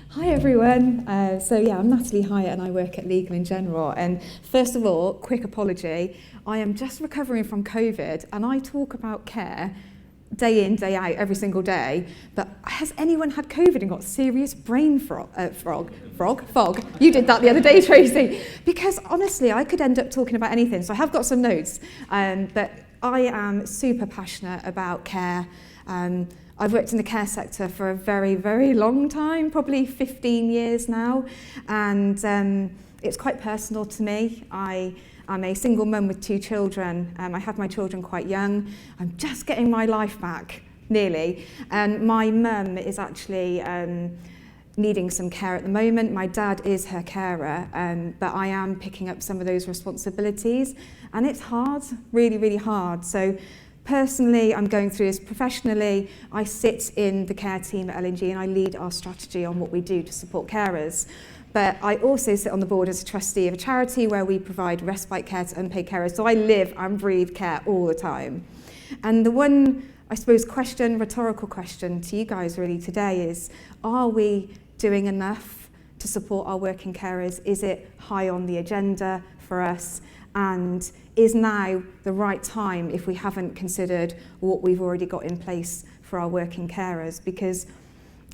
Hi everyone. I'm Natalie Hyett and I work at Legal & General. And first of all, quick apology. I am just recovering from COVID and I talk about care day in, day out, every single day. But has anyone had COVID and got serious brain fog? You did that the other day, Tracy. Because honestly, I could end up talking about anything. So I have got some notes. But I am super passionate about care. I've worked in the care sector for a very, very long time, probably 15 years now, and it's quite personal to me. I am a single mum with 2 children. I had my children quite young. I'm just getting my life back, nearly, and my mum is actually needing some care at the moment. My dad is her carer, but I am picking up some of those responsibilities, and it's hard, really, really hard. So personally, I'm going through this. Professionally, I sit in the care team at L&G and I lead our strategy on what we do to support carers. But I also sit on the board as a trustee of a charity where we provide respite care to unpaid carers. So I live and breathe care all the time. And the one, I suppose, rhetorical question to you guys really today is, are we doing enough to support our working carers? Is it high on the agenda for us? And is now the right time if we haven't considered what we've already got in place for our working carers? Because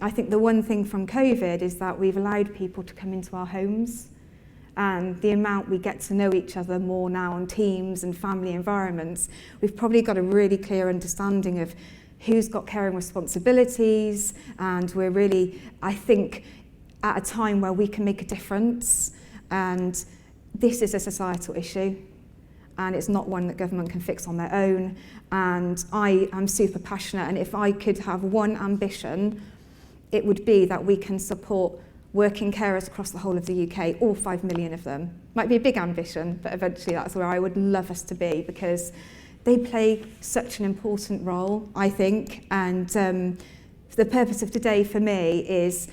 I think the one thing from COVID is that we've allowed people to come into our homes, and the amount we get to know each other more now on teams and family environments, we've probably got a really clear understanding of who's got caring responsibilities, and we're really, I think, at a time where we can make a difference. And this is a societal issue, and it's not one that government can fix on their own. And I am super passionate, and if I could have one ambition, it would be that we can support working carers across the whole of the UK, all 5 million of them. Might be a big ambition, but eventually that's where I would love us to be, because they play such an important role, I think. And the purpose of today for me is,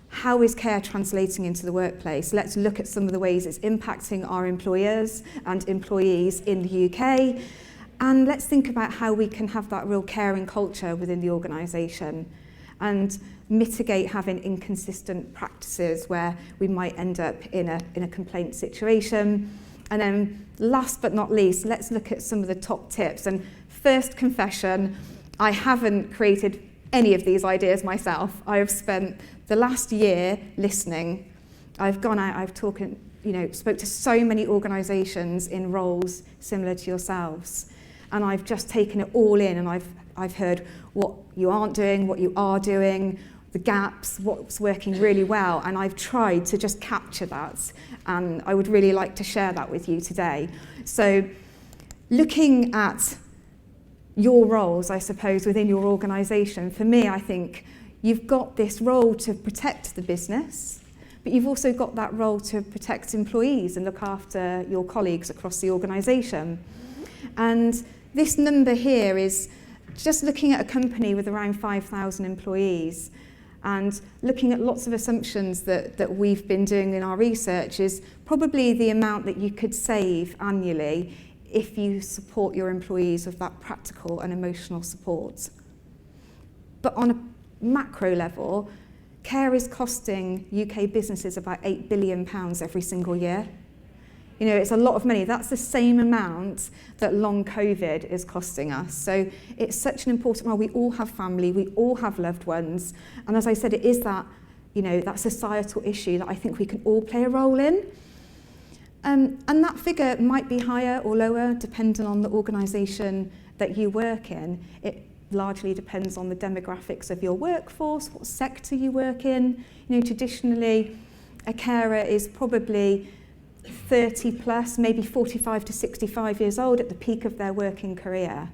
how is care translating into the workplace? Let's look at some of the ways it's impacting our employers and employees in the UK. And let's think about how we can have that real caring culture within the organisation and mitigate having inconsistent practices where we might end up in a complaint situation. And then last but not least, let's look at some of the top tips. And first confession, I haven't created any of these ideas myself. I have spent the last year listening. I've gone out, I've spoke to so many organisations in roles similar to yourselves, and I've just taken it all in, and I've heard what you aren't doing, what you are doing, the gaps, what's working really well, and I've tried to just capture that, and I would really like to share that with you today. So looking at your roles, I suppose, within your organisation, for me, I think you've got this role to protect the business, but you've also got that role to protect employees and look after your colleagues across the organisation. And this number here is just looking at a company with around 5,000 employees, and looking at lots of assumptions that we've been doing in our research is probably the amount that you could save annually if you support your employees with that practical and emotional support. But on a macro level, care is costing UK businesses about £8 billion every single year. You know, it's a lot of money. That's the same amount that long COVID is costing us. So it's such an important role. We all have family, we all have loved ones. And as I said, it is that, that societal issue that I think we can all play a role in. And that figure might be higher or lower depending on the organisation that you work in. It largely depends on the demographics of your workforce, what sector you work in. Traditionally, a carer is probably 30 plus, maybe 45 to 65 years old at the peak of their working career.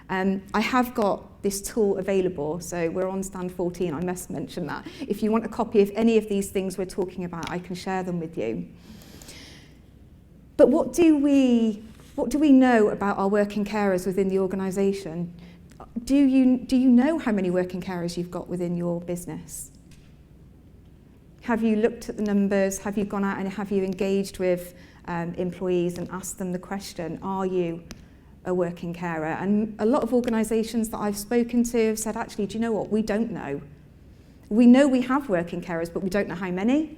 I have got this tool available, so we're on stand 14, I must mention that. If you want a copy of any of these things we're talking about, I can share them with you. But what do we know about our working carers within the organisation? Do you know how many working carers you've got within your business? Have you looked at the numbers? Have you gone out and have you engaged with employees and asked them the question, are you a working carer? And a lot of organisations that I've spoken to have said, actually, do you know what? We don't know. We know we have working carers, but we don't know how many.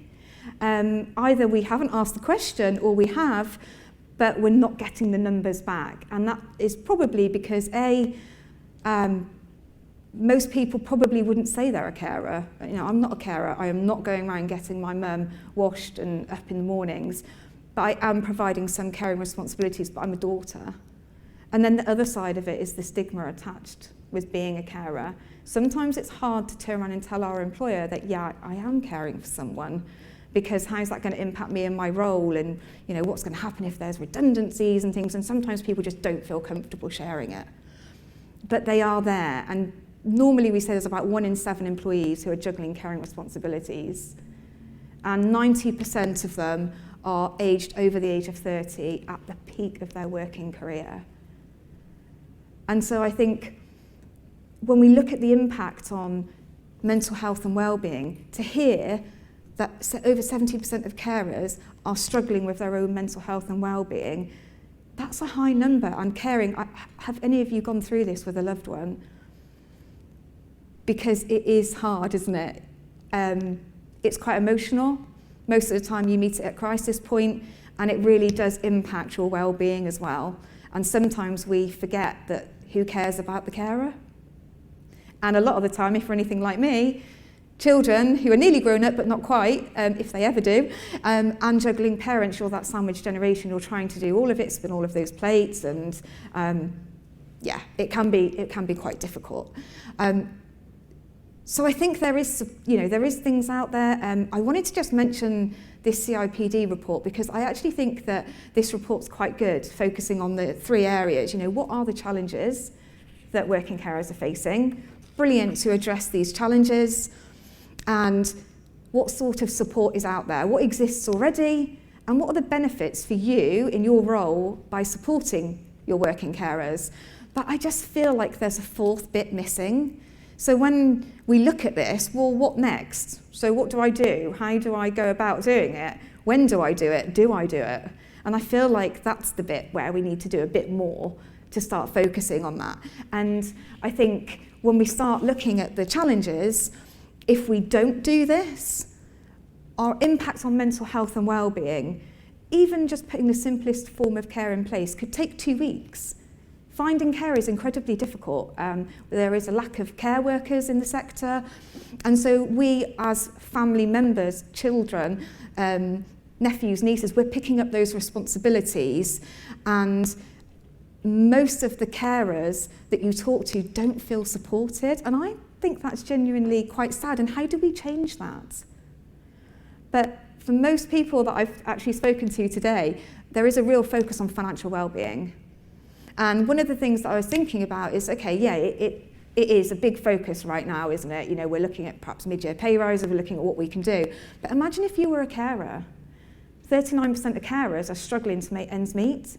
Either we haven't asked the question, or we have, but we're not getting the numbers back. And that is probably because most people probably wouldn't say they're a carer. I'm not a carer. I am not going around getting my mum washed and up in the mornings, but I am providing some caring responsibilities, but I'm a daughter. And then the other side of it is the stigma attached with being a carer. Sometimes it's hard to turn around and tell our employer that, yeah, I am caring for someone, because how's that going to impact me in my role, and what's going to happen if there's redundancies and things, and sometimes people just don't feel comfortable sharing it. But they are there, and normally we say there's about 1 in 7 employees who are juggling caring responsibilities, and 90% of them are aged over the age of 30 at the peak of their working career. And so I think when we look at the impact on mental health and well-being, to hear that over 70% of carers are struggling with their own mental health and well-being, that's a high number. And caring, have any of you gone through this with a loved one? Because it is hard, isn't it? It's quite emotional. Most of the time you meet it at crisis point, and it really does impact your well-being as well. And sometimes we forget that who cares about the carer? And a lot of the time, if you're anything like me, children who are nearly grown up but not quite, if they ever do, and juggling parents, you're that sandwich generation, you're trying to do all of it, spin all of those plates, and it can be quite difficult. So I think there is things out there. I wanted to just mention this CIPD report, because I actually think that this report's quite good, focusing on the 3 areas. What are the challenges that working carers are facing? Brilliant to address these challenges. And what sort of support is out there? What exists already? And what are the benefits for you in your role by supporting your working carers? But I just feel like there's a 4th bit missing. So when we look at this, well, what next? So what do I do? How do I go about doing it? When do I do it? Do I do it? And I feel like that's the bit where we need to do a bit more to start focusing on that. And I think when we start looking at the challenges, if we don't do this, our impact on mental health and well-being, even just putting the simplest form of care in place, could take 2 weeks. Finding care is incredibly difficult. There is a lack of care workers in the sector. And so we, as family members, children, nephews, nieces, we're picking up those responsibilities. And most of the carers that you talk to don't feel supported. And I think that's genuinely quite sad. And how do we change that? But for most people that I've actually spoken to today, there is a real focus on financial well-being. And one of the things that I was thinking about is, it is a big focus right now, isn't it? We're looking at perhaps mid-year pay rises, we're looking at what we can do. But imagine if you were a carer. 39% of carers are struggling to make ends meet.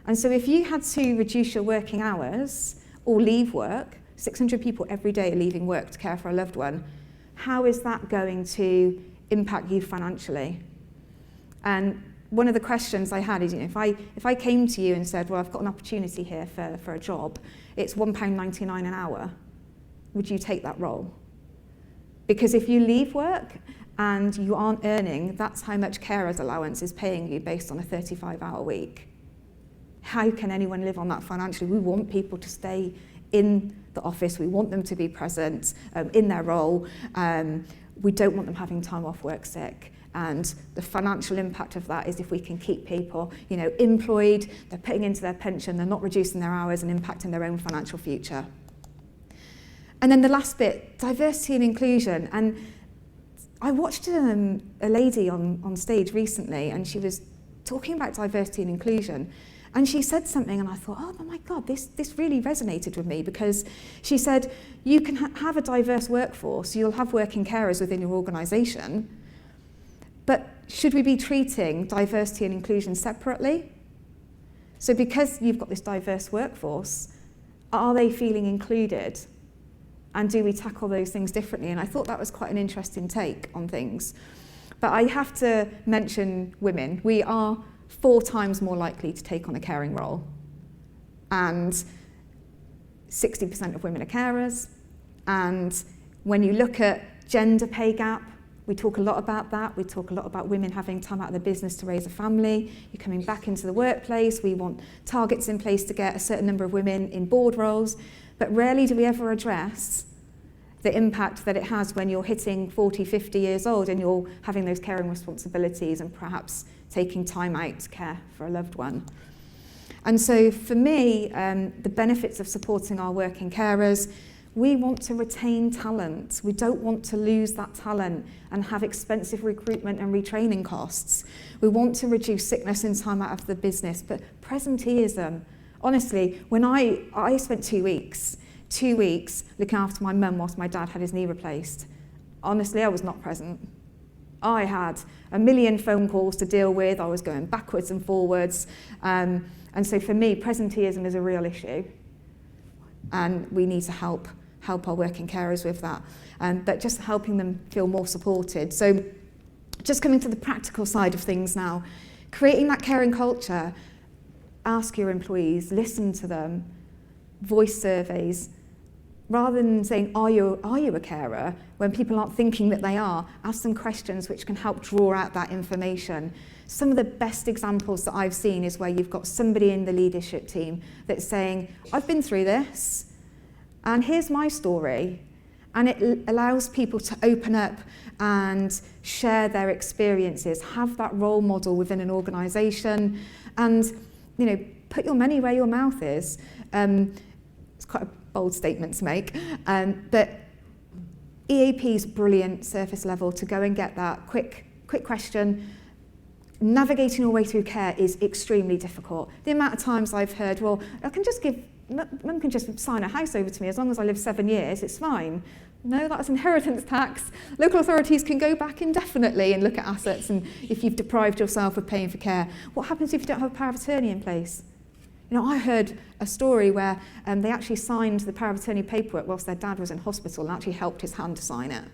And so if you had to reduce your working hours or leave work, 600 people every day are leaving work to care for a loved one, how is that going to impact you financially? And one of the questions I had is, if I came to you and said, well, I've got an opportunity here for a job, it's £1.99 an hour, would you take that role? Because if you leave work and you aren't earning, that's how much carer's allowance is paying you based on a 35-hour week. How can anyone live on that financially? We want people to stay in the office, we want them to be present in their role, we don't want them having time off work sick. And the financial impact of that is if we can keep people, employed, they're putting into their pension, they're not reducing their hours and impacting their own financial future. And then the last bit, diversity and inclusion. And I watched a lady on stage recently, and she was talking about diversity and inclusion. And she said something, and I thought, oh my God, this really resonated with me, because she said, you can have a diverse workforce, you'll have working carers within your organisation, but should we be treating diversity and inclusion separately? So because you've got this diverse workforce, are they feeling included? And do we tackle those things differently? And I thought that was quite an interesting take on things. But I have to mention women. We are 4 times more likely to take on a caring role. And 60% of women are carers. And when you look at Gender pay gap, we talk a lot about that. We talk a lot about women having time out of the business to raise a family. You're coming back into the workplace. We want targets in place to get a certain number of women in board roles. But rarely do we ever address the impact that it has when you're hitting 40, 50 years old and you're having those caring responsibilities and perhaps taking time out to care for a loved one. And so for me, the benefits of supporting our working carers, we want to retain talent. We don't want to lose that talent and have expensive recruitment and retraining costs. We want to reduce sickness and time out of the business. But presenteeism, honestly, when I spent 2 weeks looking after my mum whilst my dad had his knee replaced, honestly, I was not present. I had a million phone calls to deal with. I was going backwards and forwards. And so for me, presenteeism is a real issue. And we need to help our working carers with that, but just helping them feel more supported. So just coming to the practical side of things now, creating that caring culture, ask your employees, listen to them, voice surveys. Rather than saying, are you a carer, when people aren't thinking that they are, ask them questions which can help draw out that information. Some of the best examples that I've seen is where you've got somebody in the leadership team that's saying, I've been through this, and here's my story. And it allows people to open up and share their experiences, have that role model within an organisation, and put your money where your mouth is. It's quite a bold statement to make, but EAP is brilliant surface level to go and get that quick question. Navigating your way through care is extremely difficult. The amount of times I've heard, well, Mum can just sign a house over to me as long as I live 7 years, it's fine. No, that's inheritance tax. Local authorities can go back indefinitely and look at assets and if you've deprived yourself of paying for care. What happens if you don't have a power of attorney in place? I heard a story where they actually signed the power of attorney paperwork whilst their dad was in hospital and actually helped his hand to sign it.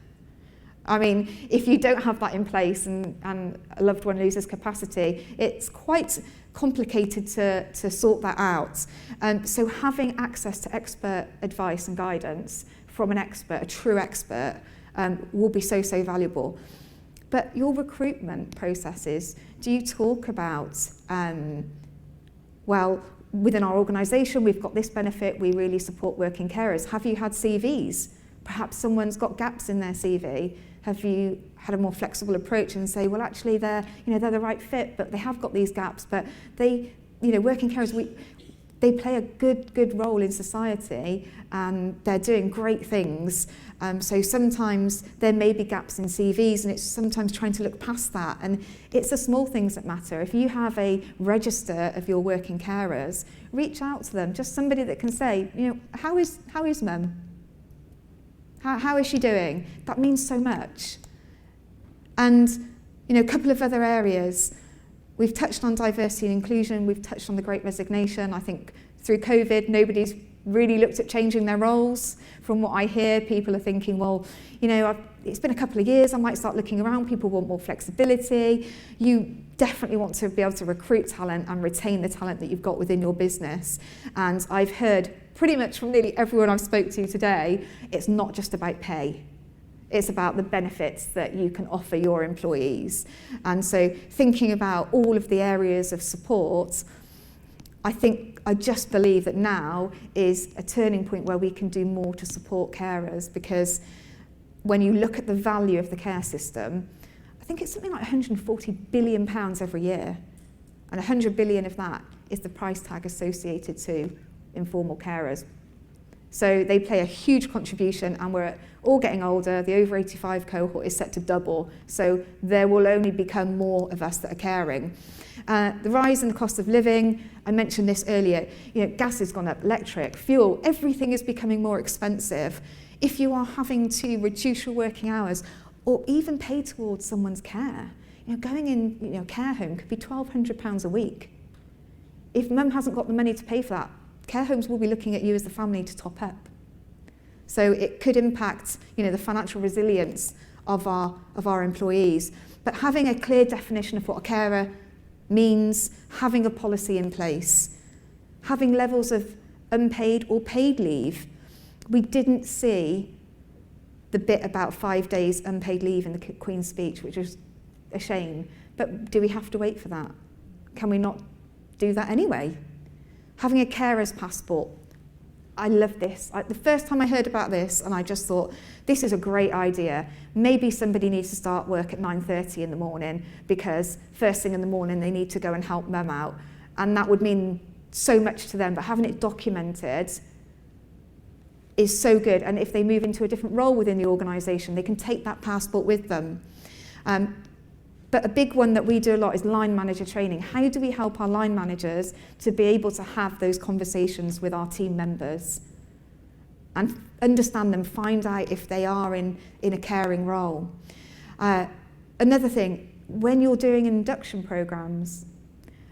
I mean, if you don't have that in place and a loved one loses capacity, it's quite complicated to sort that out. So having access to expert advice and guidance from an expert, a true expert, will be so valuable. But your recruitment processes, do you talk about, within our organisation, we've got this benefit, we really support working carers. Have you had CVs? Perhaps someone's got gaps in their CV. Have you had a more flexible approach and say, well, actually, they're the right fit, but they have got these gaps, but working carers, they play a good role in society, and they're doing great things. So sometimes there may be gaps in CVs, and it's sometimes trying to look past that. And it's the small things that matter. If you have a register of your working carers, reach out to them. Just somebody that can say, how is Mum? How is she doing? That means so much. And a couple of other areas. We've touched on diversity and inclusion. We've touched on the Great Resignation. I think through COVID, nobody's really looked at changing their roles. From what I hear, people are thinking, well, it's been a couple of years, I might start looking around. People want more flexibility. You definitely want to be able to recruit talent and retain the talent that you've got within your business. And I've heard pretty much from nearly everyone I've spoke to today, it's not just about pay. It's about the benefits that you can offer your employees. And so thinking about all of the areas of support, I just believe that now is a turning point where we can do more to support carers, because when you look at the value of the care system, I think it's something like £140 billion every year. And 100 billion of that is the price tag associated to informal carers. So they play a huge contribution, and we're all getting older. The over 85 cohort is set to double. So there will only become more of us that are caring. The rise in the cost of living, I mentioned this earlier, gas has gone up, electric, fuel, everything is becoming more expensive. If you are having to reduce your working hours or even pay towards someone's care, going in a care home could be £1,200 a week. If mum hasn't got the money to pay for that, care homes will be looking at you as the family to top up. So it could impact, the financial resilience of our employees. But having a clear definition of what a carer means, having a policy in place, having levels of unpaid or paid leave. We didn't see the bit about 5 days unpaid leave in the Queen's speech, which was a shame. But do we have to wait for that? Can we not do that anyway? Having a carer's passport. I love this. The first time I heard about this, and I just thought, this is a great idea. Maybe somebody needs to start work at 9:30 in the morning because first thing in the morning they need to go and help mum out. And that would mean so much to them, but having it documented is so good. And if they move into a different role within the organisation, they can take that passport with them. But a big one that we do a lot is line manager training. How do we help our line managers to be able to have those conversations with our team members and understand them, find out if they are in a caring role? Another thing, when you're doing induction programs,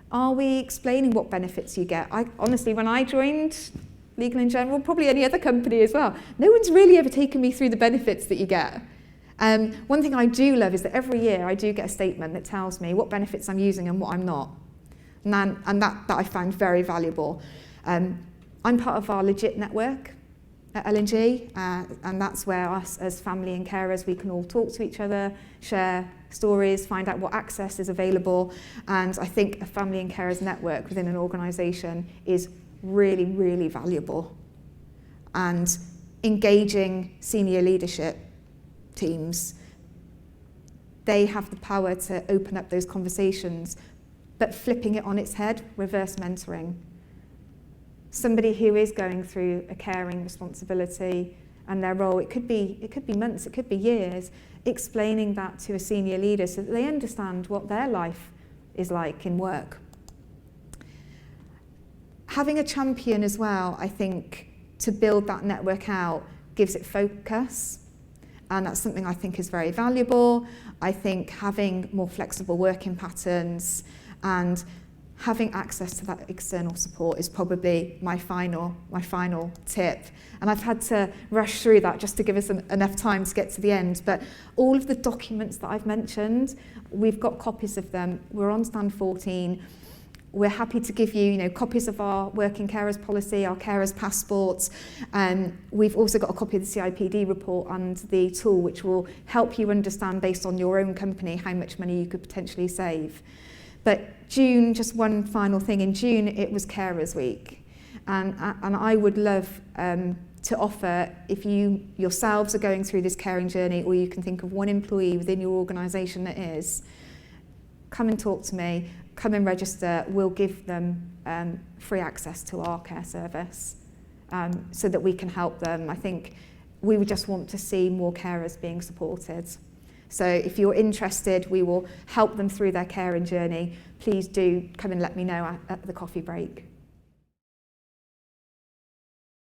are we explaining what benefits you get? Honestly, when I joined Legal & General, probably any other company as well, no one's really ever taken me through the benefits that you get. One thing I do love is that every year I do get a statement that tells me what benefits I'm using and what I'm not. And that I find very valuable. I'm part of our Legit network at L&G, and that's where us as family and carers, we can all talk to each other, share stories, find out what access is available. And I think a family and carers network within an organisation is really, really valuable. And engaging senior leadership teams, they have the power to open up those conversations, but flipping it on its head, reverse mentoring. Somebody who is going through a caring responsibility and their role, it could be months, it could be years, explaining that to a senior leader so that they understand what their life is like in work. Having a champion as well, I think, to build that network out gives it focus. And that's something I think is very valuable. I think having more flexible working patterns and having access to that external support is probably my final tip. And I've had to rush through that just to give us enough time to get to the end. But all of the documents that I've mentioned, we've got copies of them. We're on stand 14. We're happy to give you, copies of our working carers policy, our carers passports. We've also got a copy of the CIPD report and the tool, which will help you understand, based on your own company, how much money you could potentially save. But June, just one final thing, in June it was Carers Week. And I would love to offer, if you yourselves are going through this caring journey, or you can think of one employee within your organisation that is, come and talk to me. Come and register. We'll give them free access to our care service so that we can help them. I think we would just want to see more carers being supported. So if you're interested, we will help them through their caring journey. Please do come and let me know at the coffee break.